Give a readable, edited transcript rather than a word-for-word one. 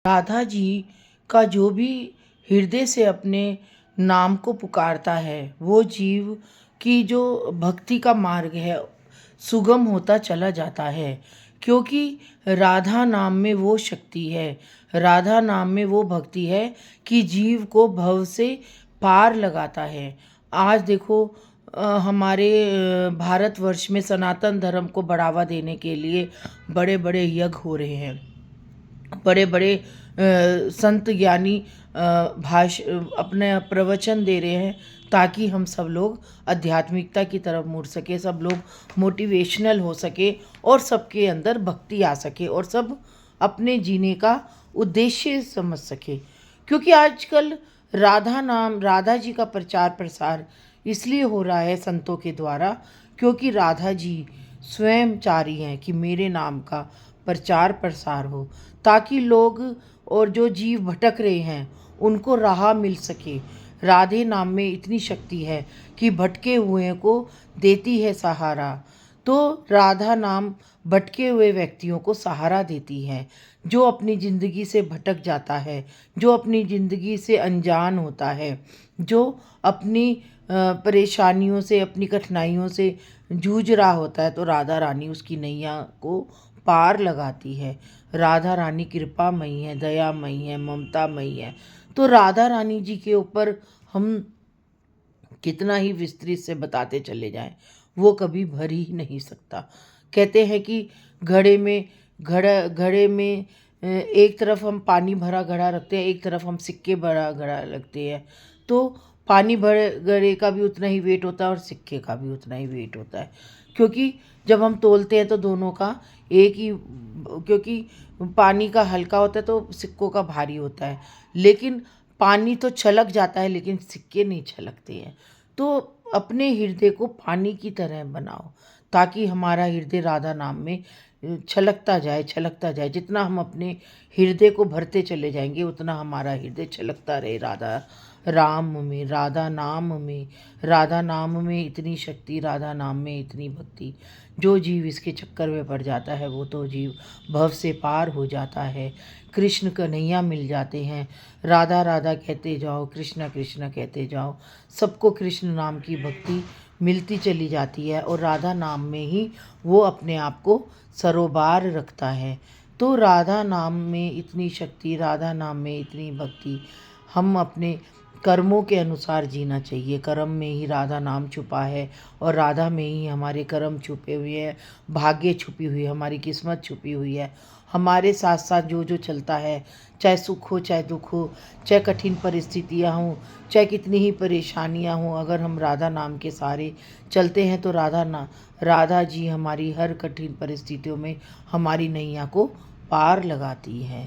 राधा जी का जो भी हृदय से अपने नाम को पुकारता है वो जीव की जो भक्ति का मार्ग है सुगम होता चला जाता है, क्योंकि राधा नाम में वो शक्ति है, राधा नाम में वो भक्ति है कि जीव को भव से पार लगाता है। आज देखो हमारे भारतवर्ष में सनातन धर्म को बढ़ावा देने के लिए बड़े बड़े यज्ञ हो रहे हैं, बड़े बड़े संत ज्ञानी अपने प्रवचन दे रहे हैं ताकि हम सब लोग आध्यात्मिकता की तरफ मुड़ सके, सब लोग मोटिवेशनल हो सके और सबके अंदर भक्ति आ सके और सब अपने जीने का उद्देश्य समझ सके। क्योंकि आजकल राधा जी का प्रचार प्रसार इसलिए हो रहा है संतों के द्वारा क्योंकि राधा जी स्वयं चाह रही हैं कि मेरे नाम का प्रचार प्रसार हो, ताकि लोग और जो जीव भटक रहे हैं उनको राह मिल सके। राधे नाम में इतनी शक्ति है कि भटके हुए को देती है सहारा। तो राधा नाम भटके हुए व्यक्तियों को सहारा देती है। जो अपनी ज़िंदगी से भटक जाता है, जो अपनी ज़िंदगी से अनजान होता है, जो अपनी परेशानियों से, अपनी कठिनाइयों से जूझ रहा होता है, तो राधा रानी उसकी नैया को पार लगाती है। राधा रानी कृपामयी है, दयामयी है, ममतामयी है। तो राधा रानी जी के ऊपर हम कितना ही विस्तृत से बताते चले जाएं, वो कभी भर ही नहीं सकता। कहते हैं कि घड़े में एक तरफ हम पानी भरा घड़ा रखते हैं, एक तरफ हम सिक्के भरा घड़ा रखते हैं, तो पानी भरे घड़े का भी उतना ही वेट होता है और सिक्के का भी उतना ही वेट होता है। क्योंकि जब हम तोलते हैं तो दोनों का एक ही, क्योंकि पानी का हल्का होता है तो सिक्कों का भारी होता है, लेकिन पानी तो छलक जाता है लेकिन सिक्के नहीं छलकते हैं। तो अपने हृदय को पानी की तरह बनाओ ताकि हमारा हृदय राधा नाम में छलकता जाए, छलकता जाए। जितना हम अपने हृदय को भरते चले जाएंगे उतना हमारा हृदय छलकता रहे राधा राम में, राधा नाम में। राधा नाम में इतनी शक्ति, राधा नाम में इतनी भक्ति। जो जीव इसके चक्कर में पड़ जाता है वो तो जीव भव से पार हो जाता है, कृष्ण कन्हैया मिल जाते हैं। राधा राधा कहते जाओ, कृष्णा कृष्णा कहते जाओ, सबको कृष्ण नाम की भक्ति मिलती चली जाती है और राधा नाम में ही वो अपने आप को सरोबार रखता है। तो राधा नाम में इतनी शक्ति, राधा नाम में इतनी भक्ति, हम अपने कर्मों के अनुसार जीना चाहिए। कर्म में ही राधा नाम छुपा है और राधा में ही हमारे कर्म छुपे हुए हैं, भाग्य छुपी हुई है, हमारी किस्मत छुपी हुई है। हमारे साथ साथ जो जो चलता है, चाहे सुख हो चाहे दुख हो, चाहे कठिन परिस्थितियाँ हों, चाहे कितनी ही परेशानियाँ हों, अगर हम राधा नाम के सहारे चलते हैं तो राधा जी हमारी हर कठिन परिस्थितियों में हमारी नैया को पार लगाती है।